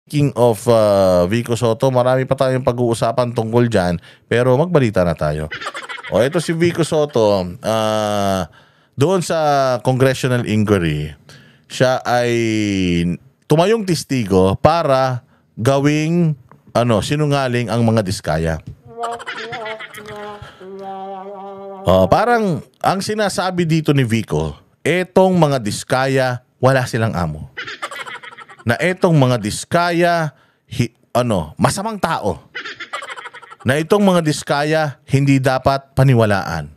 Speaking of Vico Soto, marami pa tayong pag-uusapan tungkol dyan, pero magbalita na tayo. O ito si Vico Soto, doon sa congressional inquiry, siya ay tumayong testigo para gawing sinungaling ang mga diskaya. Parang ang sinasabi dito ni Vico, etong mga diskaya wala silang amo. Na etong mga diskaya masamang tao. Na itong mga diskaya hindi dapat paniwalaan.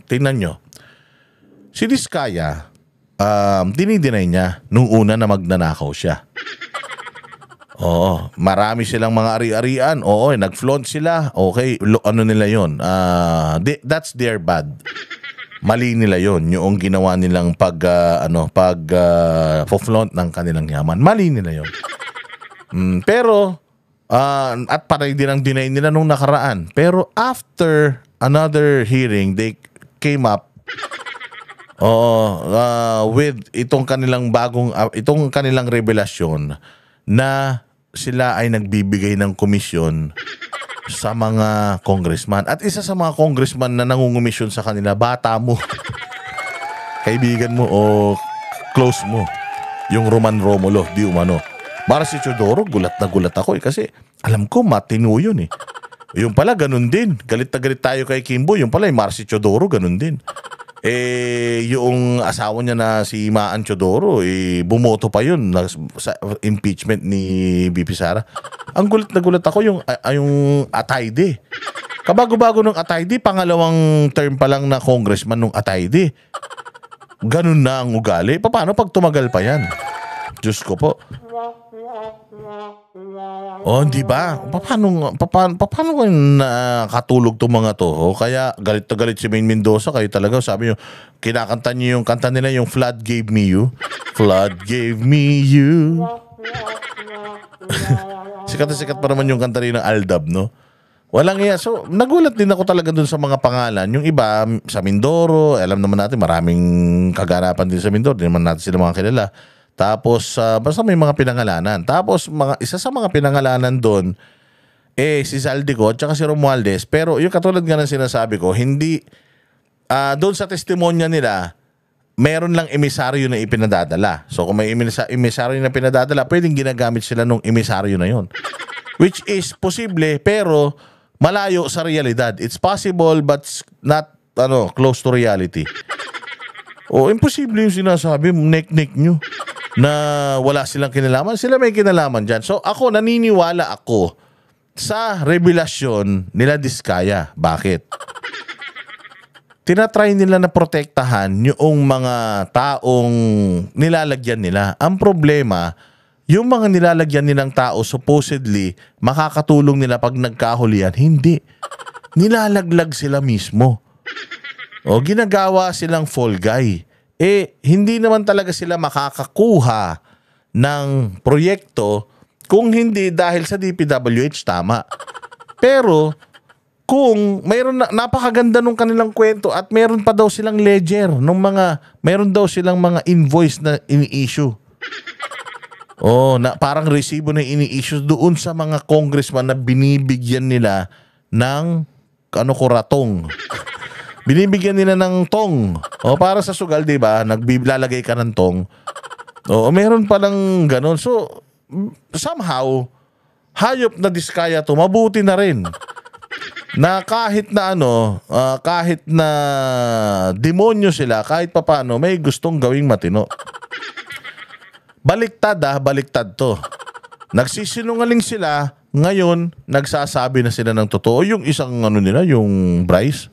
Tingnan nyo. Si Diskaya, dinidinay niya nung una na magnanakaw siya. Marami silang mga ari-arian. Nag-flaunt sila. Okay, nila yun? That's their bad. Mali nila yon, yung ginawa nilang flaunt ng kanilang yaman. Mali nila yon. Pero at parang din ang deny nila nung nakaraan. Pero after another hearing, they came up with itong kanilang itong kanilang revelasyon na sila ay nagbibigay ng komisyon sa mga congressman. At isa sa mga congressman na nangungumisyon sa kanila, bata mo, kaibigan mo o close mo, yung Roman Romulo, di umano. Marcy Teodoro, gulat na gulat ako kasi alam ko matino yun . Yung pala ganun din. Galit na galit tayo kay Kimbo. Yung pala yung Marcy Teodoro, ganun din. Yung asawa niya na si Maan Teodoro, bumoto pa yun sa impeachment ni BP Sara. Ang gulat na gulat ako yung Atayde. Kabago-bago ng Atayde, pangalawang term pa lang na congressman nung Atayde. Ganun na ang ugali. Paano pag tumagal pa yan? Diyos ko po. Hindi ba? Paano kayo nakatulog itong mga to? Kaya galit na galit si Maine Mendoza. Kayo talaga, sabi nyo, kinakanta nyo yung kanta nila, yung Flood Gave Me You. Flood Gave Me You. Sikat na sikat pa naman yung kanta rin ng Aldab, no? Walang iya. So, nagulat din ako talaga dun sa mga pangalan. Yung iba, sa Mindoro, alam naman natin, maraming kaganapan din sa Mindoro. Hindi naman natin sila mga kilala. Tapos, basta may mga pinangalanan. Tapos, isa sa mga pinangalanan doon, si Zaldico at saka si Romualdez. Pero yung katulad nga ng sinasabi ko, hindi, doon sa testimonya nila, meron lang emisaryo na ipinadadala. So, kung may emisaryo na pinadadala, pwedeng ginagamit sila nung emisaryo na yon. Which is posible, pero malayo sa realidad. It's possible, but not close to reality. Imposible yung sinasabi, nek-nek nyo na wala silang kinalaman. Sila may kinalaman dyan. So ako, naniniwala ako sa revelasyon nila Diskaya. Bakit? Tinatry nila na protektahan yung mga taong nilalagyan nila. Ang problema, yung mga nilalagyan nilang tao supposedly makakatulong nila pag nagkahulihan. Hindi. Nilalaglag sila mismo. Ginagawa silang fall guy. Hindi naman talaga sila makakakuha ng proyekto kung hindi dahil sa DPWH, tama. Pero kung napakaganda nung kanilang kwento at meron pa daw silang ledger meron daw silang mga invoice na ini-issue. Na parang resibo na ini-issue doon sa mga congressman na binibigyan nila ng ratong. Binibigyan nila ng tong. Para sa sugal, di ba? Nagbilalagay ka ng tong. Meron palang ganun. So, somehow, hayop na Diskaya to, mabuti na rin. Na kahit na kahit na demonyo sila, kahit papaano, may gustong gawing matino. Baliktad baliktad to. Nagsisinungaling sila, ngayon, nagsasabi na sila ng totoo. Yung isang nila, yung Bryce.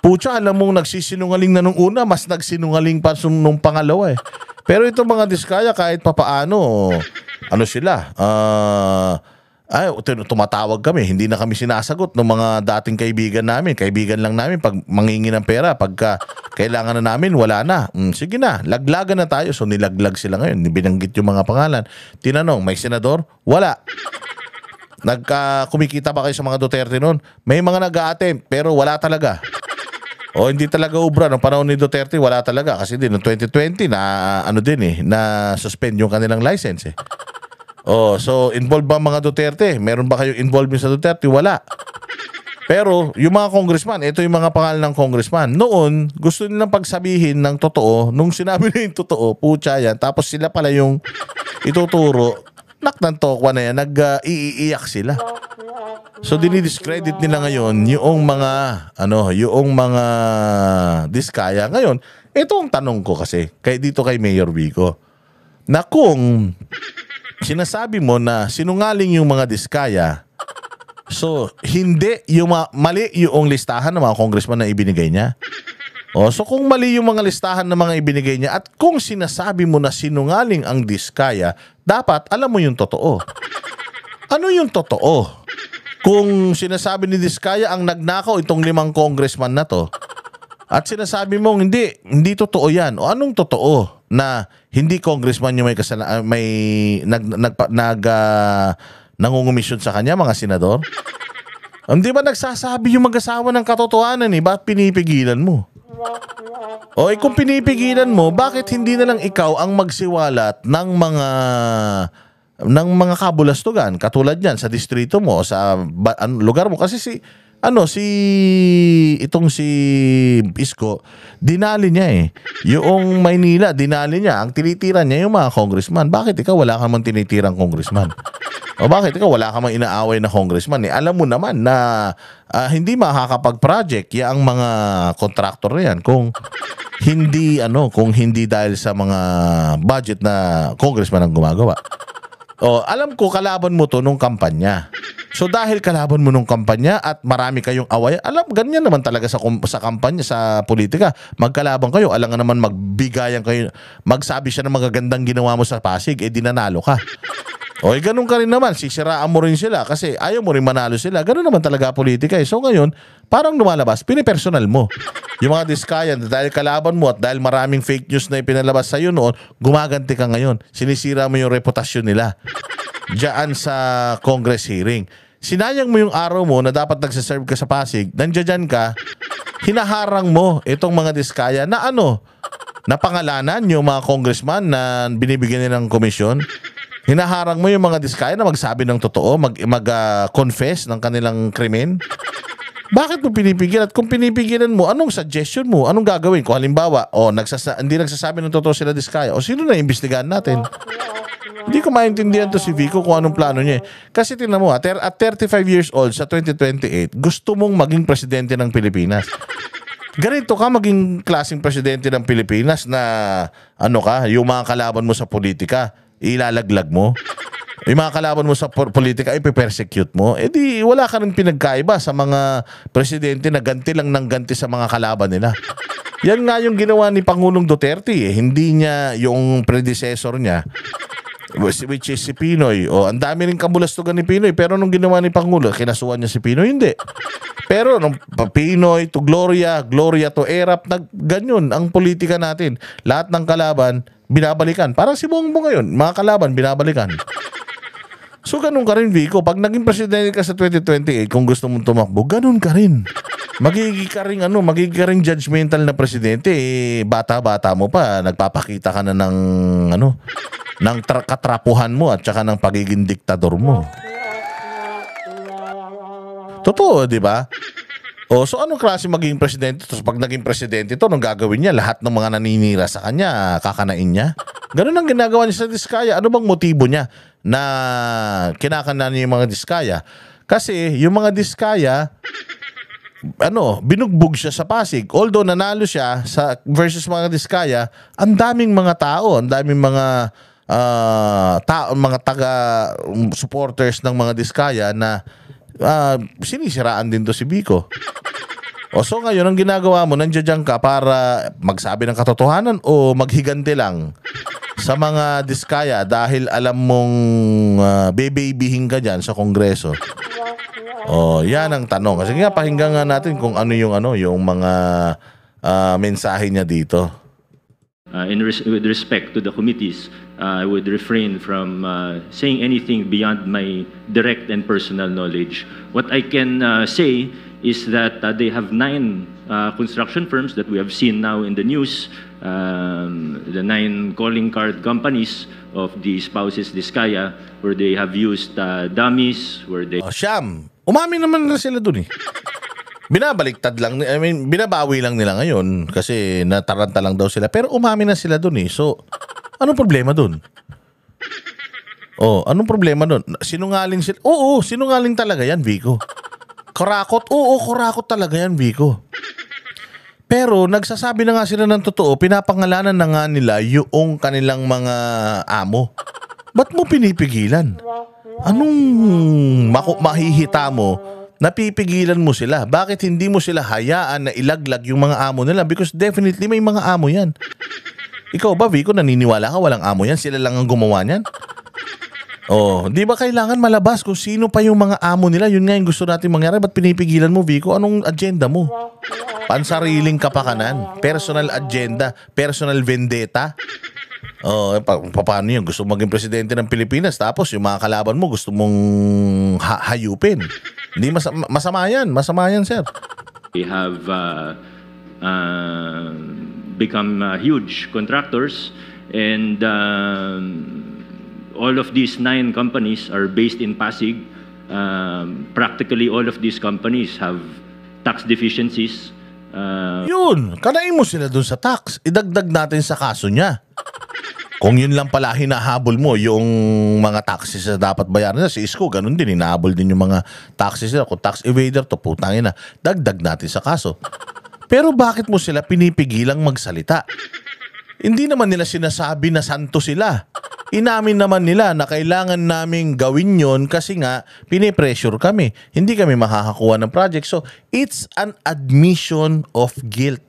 Pucha, alam mong nagsisinungaling na nung una, mas nagsinungaling pa nung pangalawa . Pero itong mga Diskaya, kahit papaano, sila, tumatawag kami, hindi na kami sinasagot ng mga dating kaibigan namin. Kaibigan lang namin pag mangingi ng pera, pagka kailangan na namin, wala na. Sige na, laglagan na tayo. So nilaglag sila ngayon, binanggit yung mga pangalan. Tinanong, may senador? Wala. Kumikita ba kayo sa mga Duterte noon? May mga nag-a-attempt, pero wala talaga. Hindi talaga ubra. Noong panahon ni Duterte, wala talaga. Kasi din, noong 2020, na suspend yung kanilang license . Oh, so involved ba mga Duterte? Meron ba kayong involvement sa Duterte? Wala. Pero yung mga congressman, ito yung mga pangalan ng congressman. Noon, gusto nilang pagsabihin ng totoo. Nung sinabi na yung totoo, putya yan. Tapos sila pala yung ituturo. Naknan tokwa na yan, nag-iiyak sila. So dinidiscredit nila ngayon yung mga diskaya. Ngayon, ito ang tanong ko kasi dito kay Mayor Vico. Na kung sinasabi mo na sinungaling yung mga diskaya, so hindi yung mali yung listahan ng mga congressman na ibinigay niya. So kung mali yung mga listahan ng mga ibinigay niya at kung sinasabi mo na sinungaling ang diskaya, dapat alam mo yung totoo. Ano yung totoo? Kung sinasabi ni Diskaya ang nagnakaw itong 5 congressman na to, at sinasabi mong hindi totoo yan, o anong totoo na hindi congressman yung nangungumisyon sa kanya, mga senador? Hindi ba nagsasabi yung mag-asawa ng katotohanan Ba't pinipigilan mo? Kung pinipigilan mo, bakit hindi na lang ikaw ang magsiwalat ng mga kabulastugan katulad niyan sa distrito mo, sa lugar mo? Kasi si Isko, dinali niya yung Maynila, dinali niya. Ang tinitira niya yung mga congressman. Bakit ikaw wala kang man tinitirang congressman? O bakit ikaw wala kang man inaaway na congressman? Alam mo naman na hindi makakapag-project yung mga kontraktor na yan kung hindi dahil sa mga budget na congressman ang gumagawa. Alam ko kalaban mo to nung kampanya. So dahil kalaban mo nung kampanya at marami kayong away, ganyan naman talaga sa kampanya, sa politika. Magkalaban kayo, alam nga naman magbigayan kayo. Magsabi siya ng magagandang ginawa mo sa Pasig, dinanalo ka. Ganun ka rin naman, sisiraan mo rin sila kasi ayaw mo rin manalo sila. Ganun naman talaga politika. So ngayon, parang lumalabas, pinipersonal mo. Yung mga diskaya, dahil kalaban mo at dahil maraming fake news na ipinalabas sa'yo noon, gumaganti ka ngayon. Sinisira mo yung reputasyon nila diyan sa Congress hearing. Sinayang mo yung araw mo na dapat nagsaserve ka sa Pasig, nandiyan ka, hinaharang mo itong mga diskaya na na pangalanan yung mga congressman na binibigyan nila ng komisyon. Hinaharang mo yung mga diskaya na magsabi ng totoo, mag-confess ng kanilang krimen. Bakit mo pinipigil? At kung pinipigilan mo, anong suggestion mo? Anong gagawin? Kung halimbawa, hindi nagsasabi ng totoo sila diskaya, sino na imbestigahan natin? Hindi ko maintindihan to si Vico kung anong plano niya. Kasi tingnan mo, at 35 years old sa 2028, gusto mong maging presidente ng Pilipinas. Ganito ka maging klaseng presidente ng Pilipinas na yung mga kalaban mo sa politika, ilalaglag mo. Yung mga kalaban mo sa politika, ipe-persecute mo. Di wala ka rin pinagkaiba sa mga presidente na ganti lang ng ganti sa mga kalaban nila. Yan nga yung ginawa ni Pangulong Duterte. Hindi niya yung predecessor niya, which is si Pinoy. Ang dami rin kabulastugan ni Pinoy. Pero nung ginawa ni Pangulo, kinasuhan niya si Pinoy? Hindi. Pero nung Pinoy to Gloria, Gloria to Erap, ganyan ang politika natin. Lahat ng kalaban, binabalikan. Parang si Bongbong ngayon, mga kalaban, binabalikan. So ganun ka rin, Vico. Pag naging presidente ka sa 2028, kung gusto mong tumakbo, ganun ka rin. Magiging ka rin judgmental na presidente. Bata-bata mo pa, nagpapakita ka na ng katrapuhan mo at saka ng pagiging diktador mo. Totoo, di ba? So anong klase magiging presidente? Tapos pag naging presidente ito, anong gagawin niya? Lahat ng mga naninira sa kanya, kakanain niya? Ganun ang ginagawa niya sa diskaya. Ano bang motibo niya na kinakanan niya yung mga diskaya? Kasi yung mga diskaya, binugbog siya sa Pasig. Although nanalo siya versus mga diskaya, ang daming mga tao, ang daming mga mga taga-supporters ng mga diskaya na sinisiraan din to si Vico. So ngayon, ang ginagawa mo, nandiyan ka para magsabi ng katotohanan o maghiganti lang sa mga diskaya dahil alam mong bebabyhin ka dyan sa Kongreso. Yan ang tanong. Kasi nga, pakinggan nga natin kung ano yung mga mensahe niya dito. With respect to the committees, I would refrain from saying anything beyond my direct and personal knowledge. What I can say is that they have 9 construction firms that we have seen now in the news, the 9 calling card companies of the spouses Diskaya, where they have used dummies, where they... Siyam, umamin naman na sila dun eh. Binabaliktad lang, binabawi lang nila ngayon kasi nataranta lang daw sila. Pero umamin na sila dun eh. So, anong problema dun? Anong problema dun? Sinungaling sila? Oo, sinungaling talaga yan, Vico. Kurakot? Oo, kurakot talaga yan, Vico. Pero nagsasabi na nga sila ng totoo, pinapangalanan na nga nila yung kanilang mga amo. Ba't mo pinipigilan? Anong mahihita mo? Napipigilan mo sila. Bakit hindi mo sila hayaan na ilaglag yung mga amo nila? Because definitely may mga amo yan. Ikaw ba, Vico, naniniwala ka walang amo yan? Sila lang ang gumawa niyan? Di ba kailangan malabas kung sino pa yung mga amo nila? Yun nga yung gusto natin mangyari. Ba't pinipigilan mo, Vico? Anong agenda mo? Pansariling kapakanan? Personal agenda? Personal vendetta? Paano yun? Gusto maging presidente ng Pilipinas tapos yung mga kalaban mo gusto mong hayupin. Hindi masama yan. Masama yan, sir. They have become huge contractors, and all of these 9 companies are based in Pasig. Practically all of these companies have tax deficiencies. Yun, kanain mo sila dun sa tax. Idagdag natin sa kaso niya. Kung yun lang pala hinahabol mo, yung mga taxes na dapat bayaran na, si Isko, ganun din, hinahabol din yung mga taxes nila. Kung tax evader to, putangin na, dagdag natin sa kaso. Pero bakit mo sila pinipigilang magsalita? Hindi naman nila sinasabi na santo sila. Inamin naman nila na kailangan naming gawin yon kasi nga pinipressure kami. Hindi kami makakakuha ng project. So, it's an admission of guilt.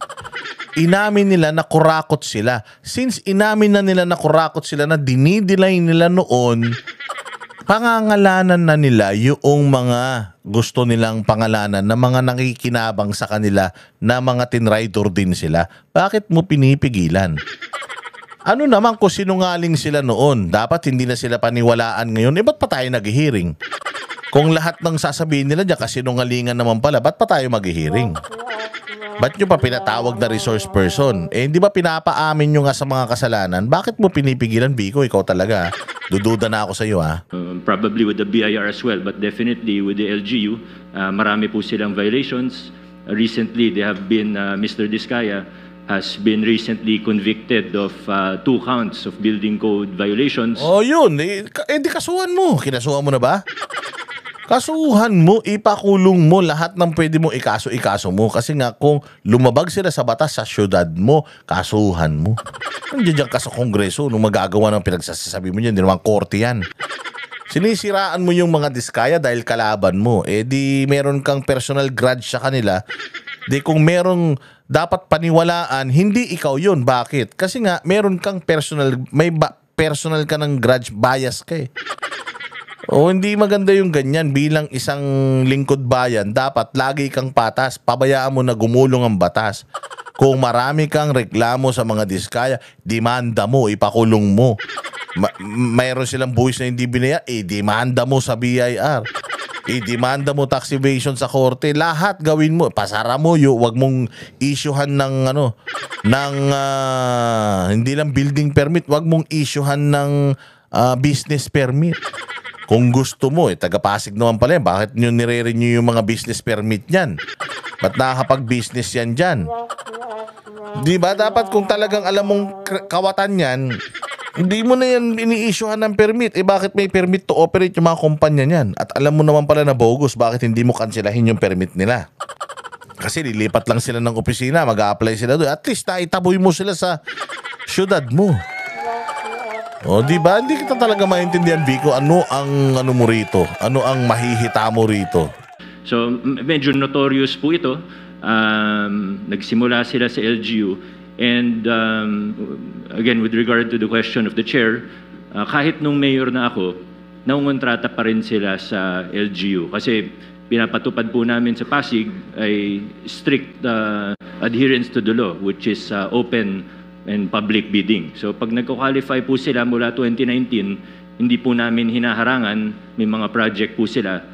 Inamin nila na kurakot sila. Since inamin na nila na kurakot sila, na dinidelay nila noon, pangangalanan na nila yung mga gusto nilang pangalanan na mga nakikinabang sa kanila na mga tinrider din sila. Bakit mo pinipigilan? Ano naman kung sinungaling sila noon? Dapat hindi na sila paniwalaan ngayon. Ba't pa tayo nag-hearing? Kung lahat ng sasabihin nila diyan kasinungalingan naman pala, ba't pa tayo mag-hearing? Ba't nyo pa pinatawag na resource person? Hindi ba pinapaamin nyo nga sa mga kasalanan? Bakit mo pinipigilan, Vico? Ikaw talaga. Dududa na ako sa iyo, ha? Probably with the BIR as well, but definitely with the LGU, marami po silang violations. Recently, they have been, Mr. Diskaya has been recently convicted of 2 counts of building code violations. Yun. Di kasuhan mo. Kinasuhan mo na ba? Kasuhan mo, ipakulong mo lahat ng pwede mo ikaso mo. Kasi nga kung lumabag sila sa batas sa syudad mo, kasuhan mo. Nandiyan ka sa kongreso, nung magagawa ng pinagsasabi mo yan, hindi naman korte yan. Sinisiraan mo yung mga Diskaya dahil kalaban mo. Di meron kang personal grudge sa kanila. Di kung merong dapat paniwalaan, hindi ikaw yun. Bakit? Kasi nga meron kang personal ka ng grudge, bias ka eh. Hindi maganda yung ganyan. Bilang isang lingkod bayan, dapat lagi kang patas. Pabayaan mo na gumulong ang batas. Kung marami kang reklamo sa mga Diskaya, demanda mo, ipakulong mo. Mayroon silang buwis na hindi binaya, demanda mo sa BIR. Demanda mo tax evasion sa korte. Lahat gawin mo. Pasara mo, wag mong issuehan ng hindi lang building permit, wag mong issuehan ng business permit. Kung gusto mo, taga-Pasig naman pala yan. Bakit nyo nire-renew yung mga business permit niyan? Ba't nakakapag-business yan dyan? Di ba? Dapat kung talagang alam mong kawatan yan, hindi mo na yan ini-issuehan ng permit. Bakit may permit to operate yung mga kumpanya niyan? At alam mo naman pala na bogus, bakit hindi mo kanselahin yung permit nila? Kasi lilipat lang sila ng opisina, mag-a-apply sila doon. At least naitaboy mo sila sa syudad mo. Di ba? Hindi kita talaga maintindihan, Vico. Ano ang mo rito? Ano ang mahihita mo rito? So, medyo notorious po ito. Nagsimula sila sa LGU. And again, with regard to the question of the chair, kahit nung mayor na ako, naungontrata pa rin sila sa LGU. Kasi pinapatupad po namin sa Pasig ay strict adherence to the law, which is open and public bidding. So pag nagko-qualify po sila mula 2019, hindi po namin hinaharangan, may mga project po sila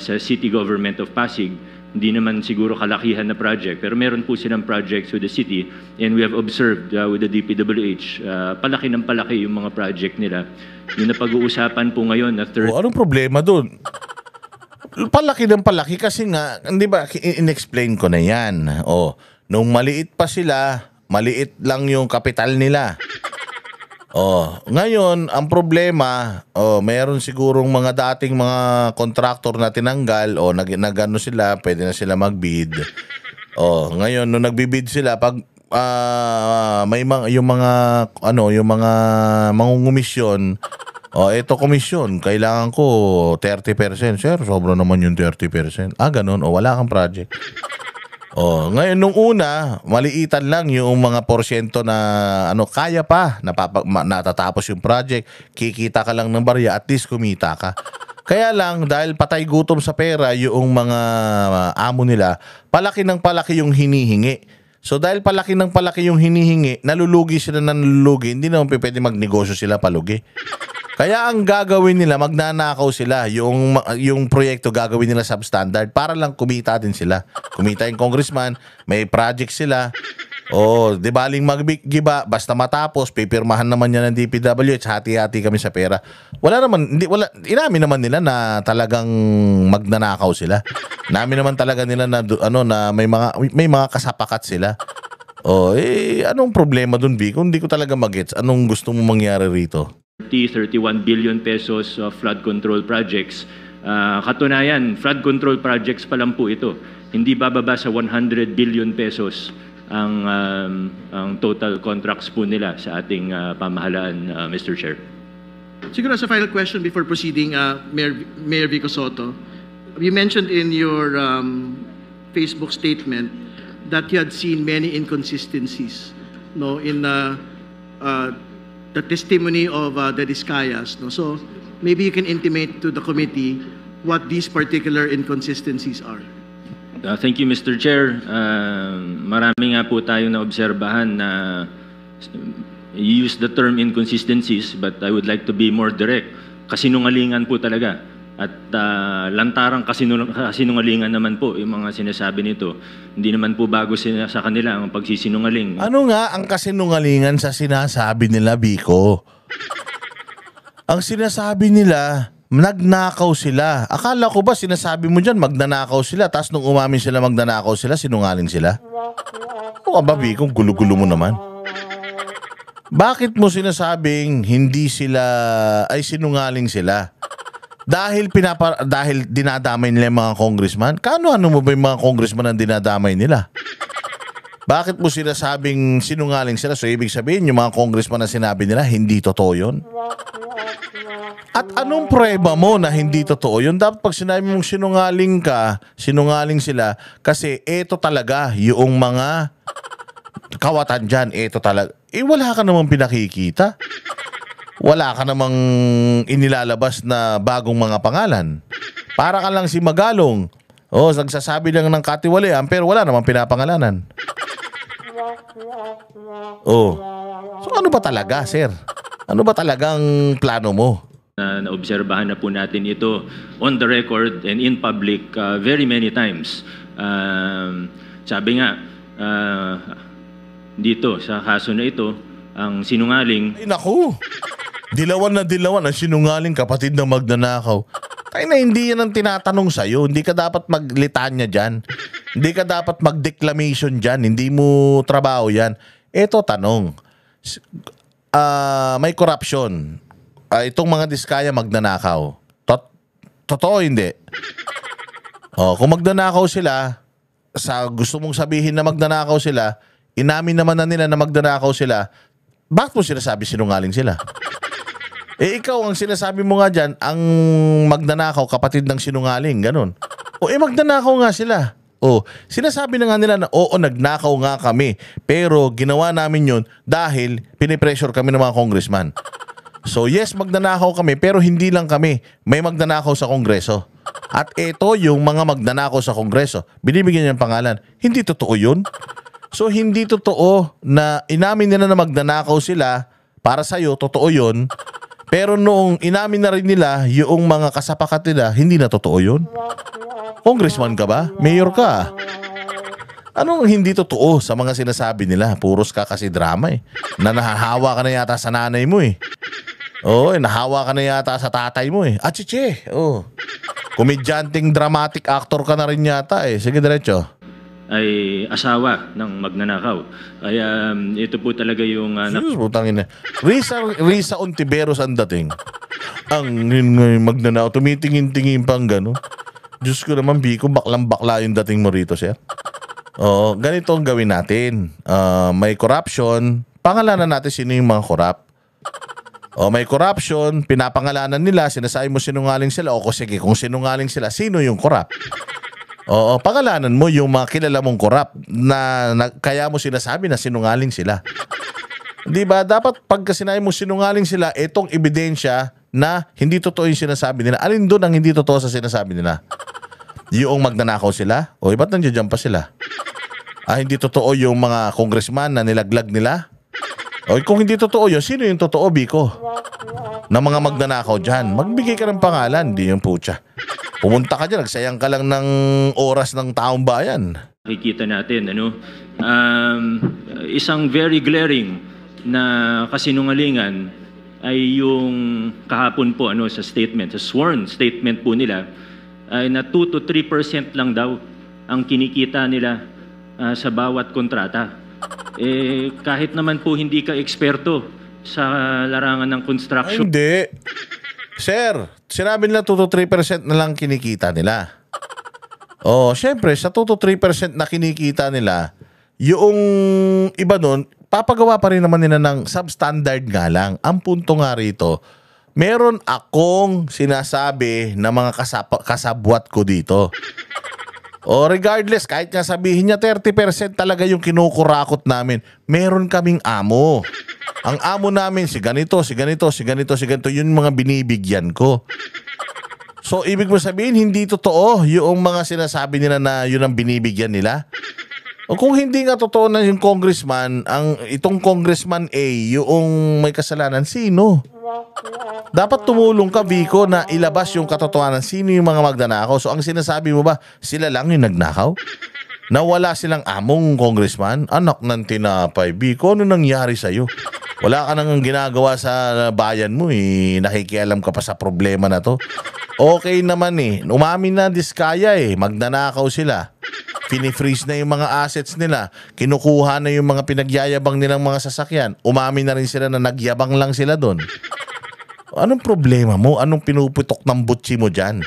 sa City Government of Pasig hindi naman siguro kalakihan na project, pero meron po silang projects with the city, and we have observed with the DPWH, palaki ng palaki yung mga project nila. Yung napag-uusapan po ngayon na Anong problema doon? Palaki ng palaki kasi nga, hindi ba, in-explain ko na yan. Nung maliit pa sila, maliit lang yung kapital nila. Ngayon, ang problema, mayroon sigurong mga dating mga kontraktor na tinanggal nagano sila, pwede na sila mag-bid. Ngayon nung nagbi-bid sila pag may yung mga mangungumisyon, ito komisyon, kailangan ko 30%. Sir, sobra naman yung 30%. Ganun, wala kang project. Ngayon nung una, maliitan lang yung mga porsyento na kaya pa natatapos yung project, kikita ka lang ng barya, at least kumita ka. Kaya lang dahil patay gutom sa pera yung mga amo nila, palaki ng palaki yung hinihingi. So dahil palaki ng palaki yung hinihingi, nalulugi sila, hindi naman pwede magnegosyo sila palugi. Kaya ang gagawin nila, magnanakaw sila. Yung proyekto gagawin nila substandard para lang kumita din sila. Kumita yung congressman, may project sila. Di baling maggiba, basta matapos, pipirmahan naman yan ng DPWH, hati-hati kami sa pera. Inamin naman nila na talagang magnanakaw sila. Inamin naman talaga nila na may mga kasapakat sila. Anong problema dun, Vico? Hindi ko talaga magets. Anong gusto mong mangyari rito? 31 billion pesos of flood control projects. Katunayan, flood control projects pa lang po ito. Hindi bababa sa 100 billion pesos ang total contracts po nila sa ating pamahalaan, Mr. Chair. Siguro as a final question before proceeding, Mayor Vico Soto, you mentioned in your Facebook statement that you had seen many inconsistencies in the testimony of the Discayas. So maybe you can intimate to the committee what these particular inconsistencies are. Thank you, Mr. Chair. Marami nga po tayong naobserbahan na you use the term inconsistencies, but I would like to be more direct. Kasinungalingan po talaga. At lantarang kasinungalingan naman po yung mga sinasabi nito. Hindi naman po bago sa kanila ang pagsisinungaling. Ano nga ang kasinungalingan sa sinasabi nila, Vico? Ang sinasabi nila, nagnakaw sila. Akala ko ba sinasabi mo dyan, magnanakaw sila, tapos nung umamin sila magnanakaw sila, sinungaling sila? O ba, Vico, gulo-gulo mo naman. Bakit mo sinasabing hindi sila, ay sinungaling sila? Dahil dinadamay nila yung mga congressman? Ano mo ba yung mga congressman ang dinadamay nila? Bakit mo sinasabing sinungaling sila? So ibig sabihin yung mga congressman na sinabi nila, hindi totoo yun? At anong prueba mo na hindi totoo yun? Dapat pag sinabi mong sinungaling sila, kasi eto talaga yung mga kawatan dyan, eto talaga. Wala ka namang pinakikita. Wala ka namang inilalabas na bagong mga pangalan. Para ka lang si Magalong. Nagsasabi lang ng katiwalian pero wala namang pinapangalanan. So ano ba talaga, sir? Ano ba talagang plano mo? Naobserbahan na po natin ito on the record and in public very many times. Sabi nga, dito sa kaso na ito, ang sinungaling... Ay naku! Dilawan ang sinungaling kapatid ng magnanakaw. Kaya na hindi yan ang tinatanong sa'yo. Hindi ka dapat maglitanya dyan. Hindi ka dapat mag-declamation dyan. Hindi mo trabaho yan. Eto tanong. May corruption. Itong mga Diskaya magnanakaw. Totoo hindi? Kung magnanakaw sila, gusto mong sabihin na magnanakaw sila, inamin naman na nila na magnanakaw sila, bakit mo sinasabi sinungaling sila? Ikaw ang sinasabi mo nga dyan, ang magnanakaw, kapatid ng sinungaling, ganun. Magnanakaw nga sila. Sinasabi na nga nila na, nagnakaw nga kami, pero ginawa namin yun dahil pinipressure kami ng mga congressman. So yes, magnanakaw kami, pero hindi lang kami. May magnanakaw sa Kongreso. At ito yung mga magnanakaw sa Kongreso. Binibigyan niya ng pangalan. Hindi totoo yun. So hindi totoo na inamin nila na magnanakaw sila, para sa'yo, totoo yun. Pero noong inamin na rin nila yung mga kasapakat nila, hindi na totoo yun. Congressman ka ba? Mayor ka. Anong hindi totoo sa mga sinasabi nila? Puros ka kasi drama eh. Na nahahawa ka na yata sa nanay mo eh. Oo, nahawa ka na yata sa tatay mo eh. Achiche! Oo. Komedyanteng dramatic actor ka na rin yata eh. Sige, diretso. Ay asawa ng magnanakaw. Kaya ito po talaga yung... Sus, putangin na. Risa Ontiveros ang dating. Ang magnanakaw. Tumitingin-tingin pang gano'n. Diyos ko naman, Biko, baklang-bakla yung dating mo rito, sir. Oo, ganito ang gawin natin. May corruption. Pangalanan natin sino yung mga corrupt. O may corruption, pinapangalanan nila, sinasabi mo sinungaling sila. O sige, kung sinungaling sila, sino yung corrupt? Oo, pangalanan mo yung mga kilala mong corrupt na kaya mo sinasabi na sinungaling sila. Di ba? Dapat pagka sinabi mo sinungaling sila, itong ebidensya na hindi totoo yung sinasabi nila. Alin doon ang hindi totoo sa sinasabi nila? Yung magnanakaw sila? O ba't nandiyan pa sila? Hindi totoo yung mga congressman na nilaglag nila? O kung hindi totoo yun, sino yung totoo, Biko? Na mga magnanakaw dyan. Magbigay ka ng pangalan, di yung putya. Pumunta ka dyan, nagsayang ka lang ng oras ng taong bayan. Nakikita natin, isang very glaring na kasinungalingan ay yung kahapon po sa statement, sa sworn statement po nila, ay na 2 to 3% lang daw ang kinikita nila sa bawat kontrata. Kahit naman po hindi ka eksperto sa larangan ng construction. Hindi. Sir, sinabi nila 2 to 3% na lang kinikita nila. Syempre, sa 2 to 3% na kinikita nila, yung iba nun, papagawa pa rin naman nila ng substandard nga lang. Ang punto nga rito, meron akong sinasabi na mga kasabwat ko dito. Regardless, kahit nga sabihin niya 30% talaga yung kinukurakot namin, meron kaming amo. Ang amo namin, si ganito, si ganito, si ganito, si ganito, yun mga binibigyan ko. So, ibig mo sabihin, hindi totoo yung mga sinasabi nila na yun ang binibigyan nila? O kung hindi nga totoo na yung congressman, itong congressman A, yung may kasalanan, sino? Dapat tumulong ka, Vico, na ilabas yung katotohanan. Sino yung mga magnanakaw? So, ang sinasabi mo ba, sila lang yung nagnakaw? Na wala silang among congressman? Anak ng tinapay, Vico, ano nangyari sa'yo? Wala ka nang ginagawa sa bayan mo eh. Nakikialam ka pa sa problema na to. Okay naman eh. Umamin na diskaya eh. Magnanakaw sila. Fini-freeze na yung mga assets nila. Kinukuha na yung mga pinagyayabang nilang mga sasakyan. Umamin na rin sila na nagyabang lang sila doon. Anong problema mo? Anong pinuputok ng butsi mo dyan?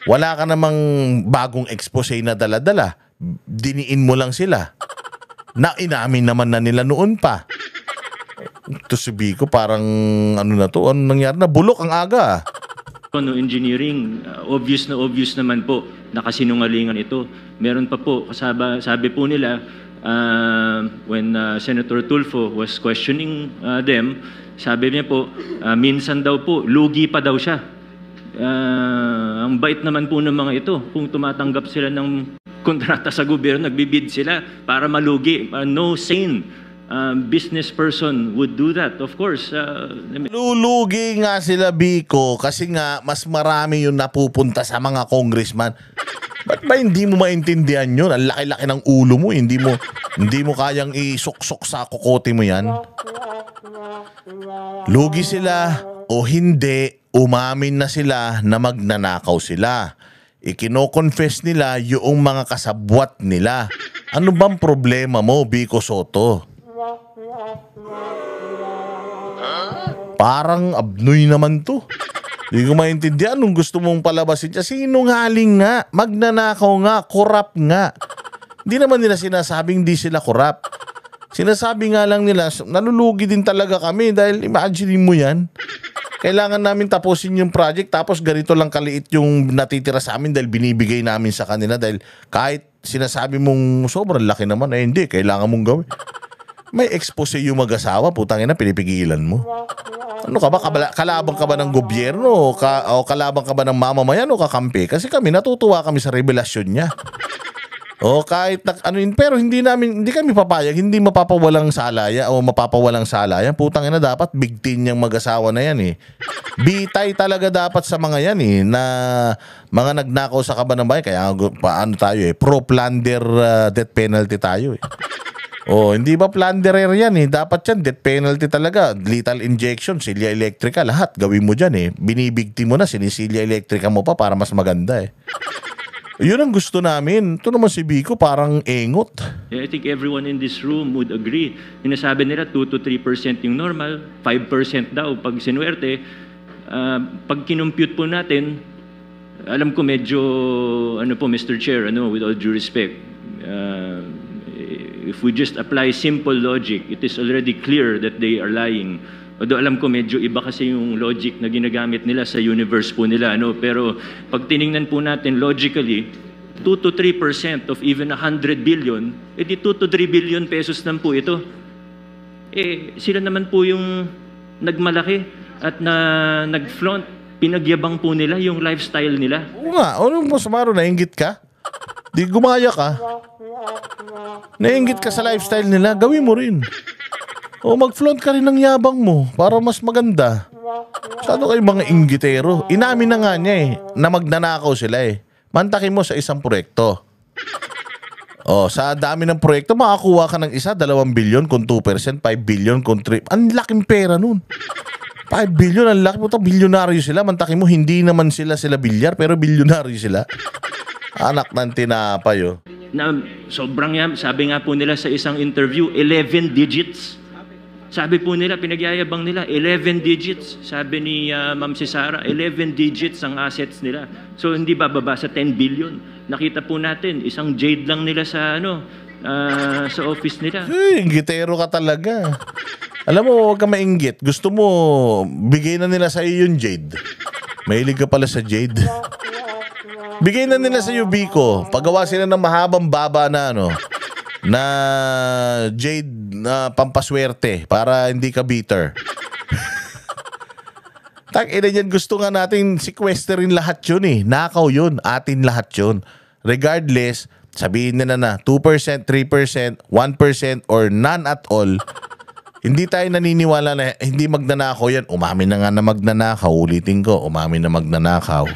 Wala ka namang bagong expose na dala-dala. Diniin mo lang sila. Na inamin naman na nila noon pa. Ito sabi ko parang ano na to? Ano nangyari na? Bulok ang aga. Engineering, obvious naman po na kasinungalingan ito. Meron pa po, sabi po nila, when Senator Tulfo was questioning them, sabi niya po, minsan daw po, lugi pa daw siya. Ang bait naman po ng mga ito. Kung tumatanggap sila ng kontrata sa gobyerno, nagbibid sila para malugi. No sane business person would do that, of course. Lulugi nga sila, Biko, kasi nga mas marami yung napupunta sa mga congressman. Ba't ba hindi mo maintindihan yun? Ang laki-laki ng ulo mo, hindi mo kayang isuksok sa kokote mo yan. Lugi sila o hindi, umamin na sila na magnanakaw sila. Ikino-confess nila yung mga kasabwat nila. Ano bang problema mo, Biko Soto? Parang abnoy naman to. Hindi ko maintindihan nung gusto mong palabasin siya. Sinungaling nga, magnanakaw nga, corrupt nga. Hindi naman nila sinasabing di sila corrupt. Sinasabi nga lang nila, nalulugi din talaga kami dahil imagine mo yan. Kailangan namin tapusin yung project tapos ganito lang kaliit yung natitira sa amin dahil binibigay namin sa kanila dahil kahit sinasabi mong sobrang laki naman, hindi, kailangan mong gawin. May expose yung mag-asawa, putangin na, pinipigilan mo. Ano ka ba? Kalabang ka ba ng gobyerno? O kalabang ka ba ng mamamayan o kakampi? Kasi kami, natutuwa kami sa revelasyon niya. O kahit pero hindi kami papayag, hindi mapapawalang salaya o mapapawalang salayan. Putang ina, dapat big teen yung mag-asawa na yan eh. Bitay talaga dapat sa mga yan eh, na mga nagnakaw sa kaban ng bayan. Kaya paano tayo eh, pro-plunder death penalty tayo eh. O hindi ba plunderer yan eh, dapat yan death penalty talaga. Lethal injection, silya electrica, lahat gawin mo dyan eh. Binibigti mo na, sinisilya electrica mo pa para mas maganda eh. Yun ang gusto namin. Ito naman si Vico parang engot. I think everyone in this room would agree. Sinasabi nila 2 to 3% yung normal, 5% daw pag sinuwerte. Pag kinumpute po natin, alam ko medyo, Mr. Chair, with all due respect, if we just apply simple logic, it is already clear that they are lying. Although alam ko medyo iba kasi yung logic na ginagamit nila sa universe po nila. Pero pag tiningnan po natin logically, 2 to 3% of even 100 billion, edi 2 to 3 billion pesos lang po ito. Sila naman po yung nagmalaki at nag-flaunt. Pinagyabang po nila yung lifestyle nila. Oo nga, ano mo Samaro, nainggit ka? Di gumaya ka? Nainggit ka sa lifestyle nila, gawin mo rin. O mag-flaunt ka rin ng yabang mo para mas maganda. Saan kayo mga inggitero? Inamin na nga niya eh, na magnanakaw sila eh. Mantakin mo sa isang proyekto. O, sa dami ng proyekto, makakuha ka ng isa, 2 billion kung 2%, 5 billion kung 3%. Ang laking pera nun. 5 billion, ang laki mo ito, bilyonaryo sila. Mantakin mo, hindi naman sila bilyar, pero bilyonaryo sila. Anak ng tinapay oh. Na sobrang sabi nga po nila sa isang interview, 11 digits. Sabi po nila, pinagyayabang nila, 11 digits. Sabi ni Ma'am si Sara, 11 digits ang assets nila. So hindi bababa sa 10 billion. Nakita po natin, isang jade lang nila sa sa office nila. Inggitero ka talaga. Alam mo, huwag ka mainggit. Gusto mo, bigay na nila sa iyo yung jade. Mahilig ka pala sa jade. Bigay na nila sa iyo, Vico. Pagawa sila ng mahabang baba na na jade na pampaswerte para hindi ka bitter. Ina yan, gusto nga natin sequesterin lahat yun eh. Nakaw yun, atin lahat yun. Regardless, sabihin nila na 2%, 3%, 1% or none at all, hindi tayo naniniwala na hindi magnanakaw yan. Umamin na nga na magnanakaw. Ulitin ko, umamin na magnanakaw.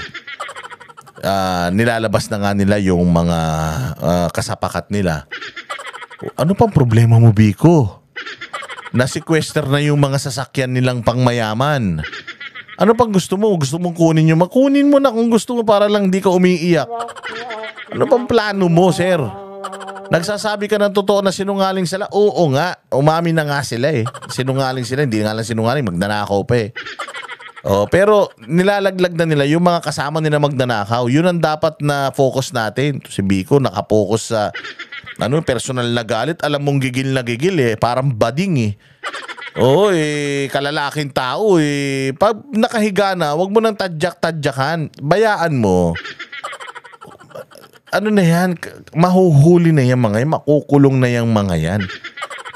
Nilalabas na nga nila yung mga kasapakat nila. Ano pang problema mo, Vico? Na-sequester na yung mga sasakyan nilang pangmayaman. Ano pang gusto mo? Gusto mong kunin yung makunin mo na kung gusto mo para lang di ka umiiyak. Ano pang plano mo, sir? Nagsasabi ka ng totoo na sinungaling sila? Oo nga, umamin na nga sila eh. Sinungaling sila, hindi nga lang sinungaling, magnanakaw pa eh. Pero nilalaglag na nila yung mga kasama nila magnanakaw. Yun ang dapat na focus natin. Si Vico nakapokus sa personal na galit. Alam mong gigil na gigil eh, parang bading eh. Kalalaking tao eh. Pag nakahiga na, wag mo nang tadyak-tadyakan. Bayaan mo. Ano na yan? Mahuhuli na yan mga yan. Makukulong na yung mga yan.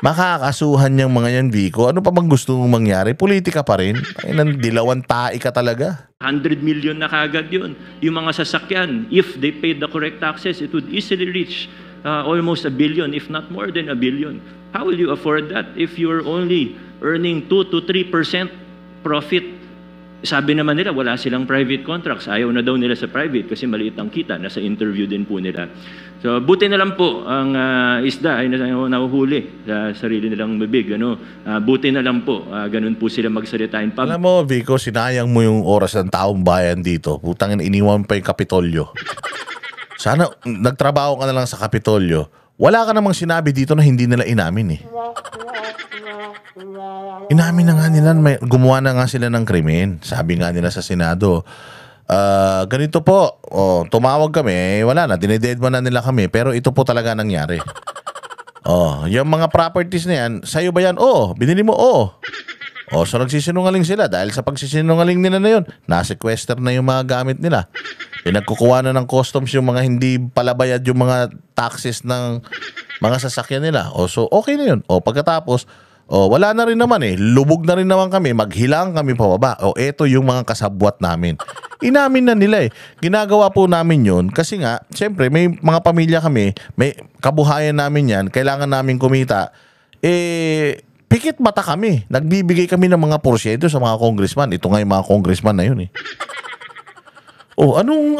Makakasuhan yung mga yan, Vico. Ano pa bang gusto mong mangyari? Politika pa rin. Ay, dilawan tae ka talaga. 100 million na kagad yun. Yung mga sasakyan, if they paid the correct taxes, it would easily reach almost 1 billion, if not more than 1 billion. How will you afford that if you're only earning 2 to 3% profit? Sabi naman nila, wala silang private contracts. Ayaw na daw nila sa private kasi maliit ang kita. Nasa interview din po nila. So, buti na lang po ang isda ay nahuhuli sa sarili nilang bibig. Buti na lang po. Ganun po sila magsalita in public. Alam mo, Vico, sinayang mo yung oras ng taong bayan dito. Putang ina, iniwan pa yung Kapitolyo. Sana nagtrabaho ka na lang sa Kapitolyo. Wala ka namang sinabi dito na hindi nila inamin eh. Inamin na nga nila, gumawa na nga sila ng krimen. Sabi nga nila sa Senado, ganito po, tumawag kami, wala na, dinededma na nila kami, pero ito po talaga nangyari. Yung mga properties na yan, sa'yo ba yan? Binili mo, so nagsisinungaling sila dahil sa pagsisinungaling nila na yun, na-sequester na yung mga gamit nila. Pinagkukuha na ng customs yung mga hindi palabayad yung mga taxes ng mga sasakyan nila. So okay na yun. Pagkatapos, wala na rin naman eh. Lubog na rin naman kami. Maghilang kami pababa. Eto yung mga kasabwat namin. Inamin na nila eh. Ginagawa po namin yun kasi nga, siyempre may mga pamilya kami, may kabuhayan namin yan, kailangan namin kumita. Pikit mata kami. Nagbibigay kami ng mga porsyento sa mga congressman. Ito nga yung mga congressman na yun eh. Anong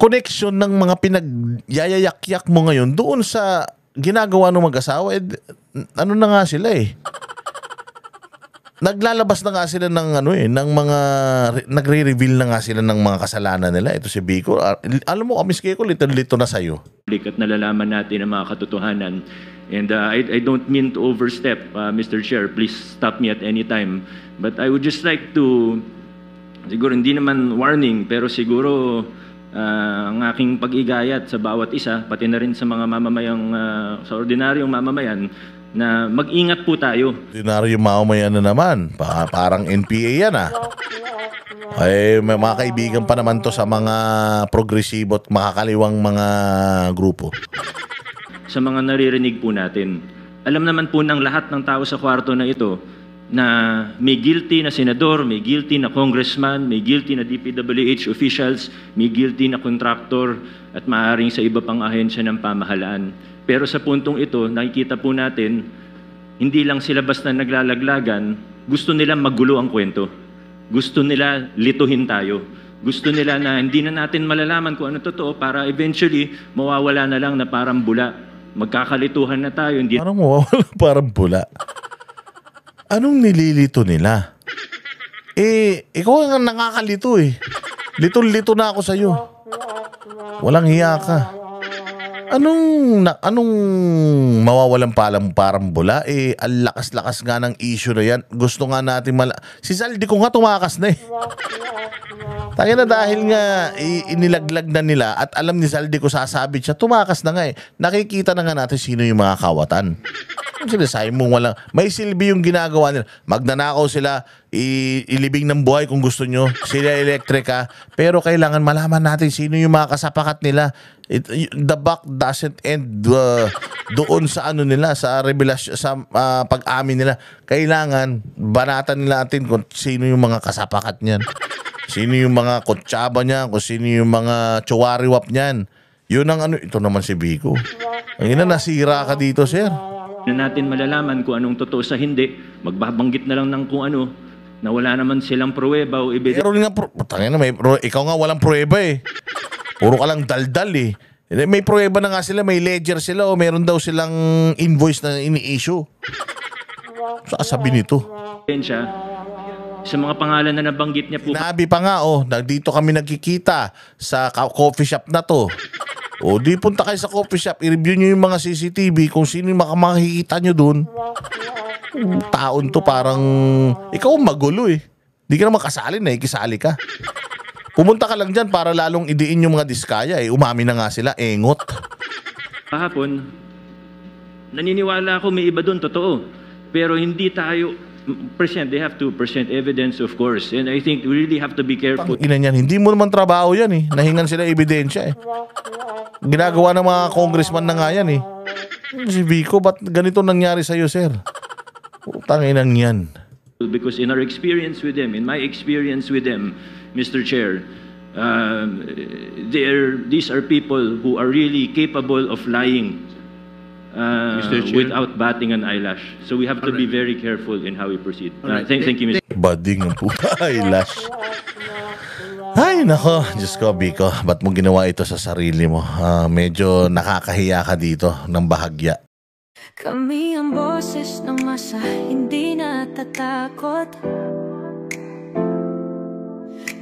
connection ng mga pinagyayayak mo ngayon doon sa ginagawa ng mag-asawa? Ano na nga sila eh. Naglalabas na nga sila ng ng mga nagre-reveal na nga sila ng mga kasalanan nila. Ito si Biko. Alam mo, Miss Kiko, lito na sa'yo. At nalalaman natin ang mga katotohanan. And I don't mean to overstep, Mr. Chair. Please stop me at any time. But I would just like to, siguro hindi naman warning, pero siguro ang aking pag-igayat sa bawat isa, pati na rin sa mga mamamayang, sa ordinaryong mamamayan, na mag-ingat po tayo. Ordinaryong mamamayan na naman. Parang NPA yan ah. Ay, may mga kaibigan pa naman to sa mga progresibo at makakaliwang mga grupo. Sa mga naririnig po natin, alam naman po ng lahat ng tao sa kwarto na ito na may guilty na senador, may guilty na congressman, may guilty na DPWH officials, may guilty na contractor at maaaring sa iba pang ahensya ng pamahalaan. Pero sa puntong ito, nakikita po natin, hindi lang sila basta naglalaglagan, gusto nila magulo ang kwento. Gusto nila lituhin tayo. Gusto nila na hindi na natin malalaman kung ano totoo para eventually mawawala na lang na parang bula. Magkakalituhan na tayo. Hindi... Parang mawawala, parang bula. Anong nililito nila? Ikaw ang nakakalito eh. Lito-lito na ako sa'yo. Walang hiya ka. Anong mawawalan parang bula? Ang lakas-lakas nga ng issue na yan. Gusto nga natin si Zaldi ko nga tumakas na eh. Tayo na dahil nga inilaglag na nila at alam ni Zaldi ko sasabit siya, tumakas na nga eh. Nakikita na nga natin sino yung mga kawatan. Sinasabi mong walang, may silbi yung ginagawa nila. Magnanakaw sila, ilibing ng buhay kung gusto nyo. Sila elektrika. Pero kailangan malaman natin sino yung mga kasapakat nila. The buck doesn't end doon sa nila, sa revelasyon, sa pag-amin nila. Kailangan banatan nila natin kung sino yung mga kasapakat niyan. Sino yung mga kutsaba niyan, kung sino yung mga chowariwap niyan. Yun ang ito naman si Biko. Ang nasira ka dito, sir. Na natin malalaman kung anong totoo sa hindi, magbabanggit na lang ng kung ano, na wala naman silang pruweba o ebidensya. Pero nga, ikaw nga walang pruweba eh. Puro ka lang daldal eh. May pruweba na nga sila, may ledger sila o meron daw silang invoice na ini-issue. Sasabi nito. Sa mga pangalan na nabanggit niya po. Sinabi pa nga dito kami nagkikita sa coffee shop na to. Di punta kayo sa coffee shop, i-review nyo yung mga CCTV kung sino yung makikita nyo dun. Taon to parang, ikaw magulo eh. Di ka naman kasali na ikisali ka. Pumunta ka lang dyan para lalong idiin yung mga diskaya eh. Umami na nga sila, engot. Kahapon, naniniwala ako may iba dun, totoo. Pero hindi tayo, they have to present evidence of course. And I think we really have to be careful. Ina niyan, hindi mo naman trabaho yan eh. Nahingan sila ebidensya eh. Ginagawa ng mga congressman na nga yan eh. Si Vico, ba't ganito nangyari sa'yo, sir? Tanginang yan. Because in our experience with them, in my experience with them, Mr. Chair, these are people who are really capable of lying without batting an eyelash. So we have to be very careful in how we proceed. Thank you, Mr. Bading ang puta, eyelash. Ay, nako. Diyos ko, Biko. Ba't mo ginawa ito sa sarili mo? Medyo nakakahiya ka dito ng bahagya. Kami ang boses ng masa, hindi natatakot.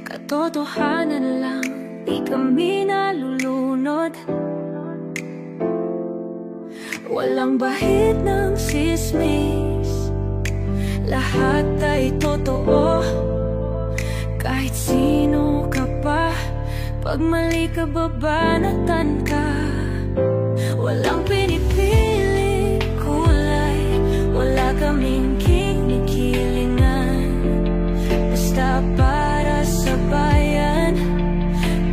Katotohanan lang, di kami nalulunod. Walang bahid ng sismis, lahat ay totoo. Kahit sino ka pa, pag mali ka babanatan ka. Walang pinipili kulay, wala kaming kinikilingan. Basta para sa bayan,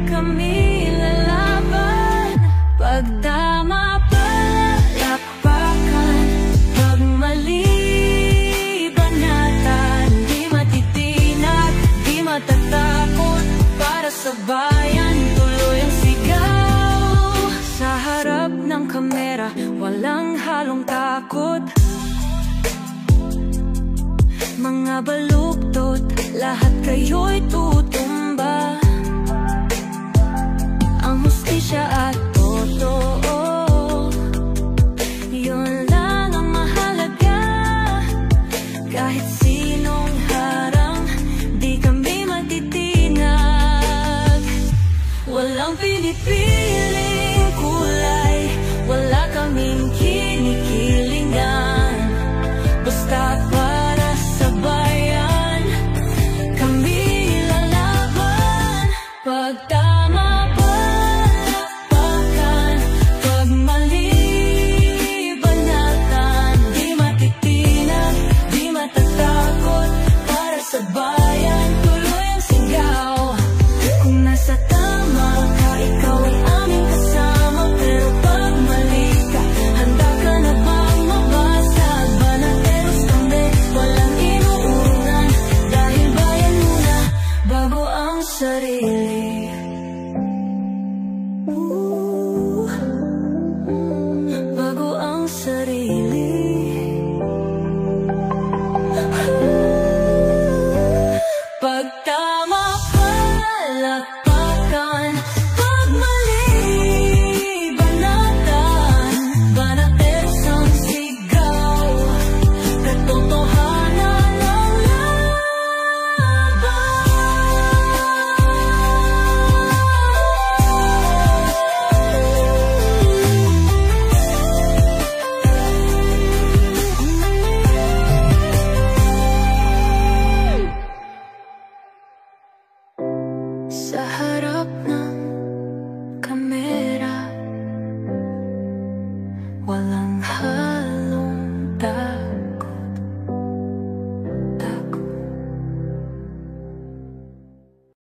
kami lalaban. Pagtama palakpakan, pag mali banatan, di matitinag, di matatag. para sa bayan, tuloy ang sigaw. Sa harap ng kamera, walang halong takot. Mga baluktot, lahat kayo'y tutumba. Ang hustisya at totoo, yun lang ang mahalaga. Kahit sinong harang, di kami matitinag. Walang pinipiling kulay, wala kaming kinikilingan. Basta para sa bayan, kami lalaban. Pag tama palakpakan, pag mali banatan. Di matitinag, di matatakot, para sa bayan, tuloy ang sigaw. Kung nasa tama ka, ikaw ay aming kasama. Pero pag mali ka, handa ka na bang mabasag? Banateros kami, walang inuunan, dahil bayan muna bago ang sarili.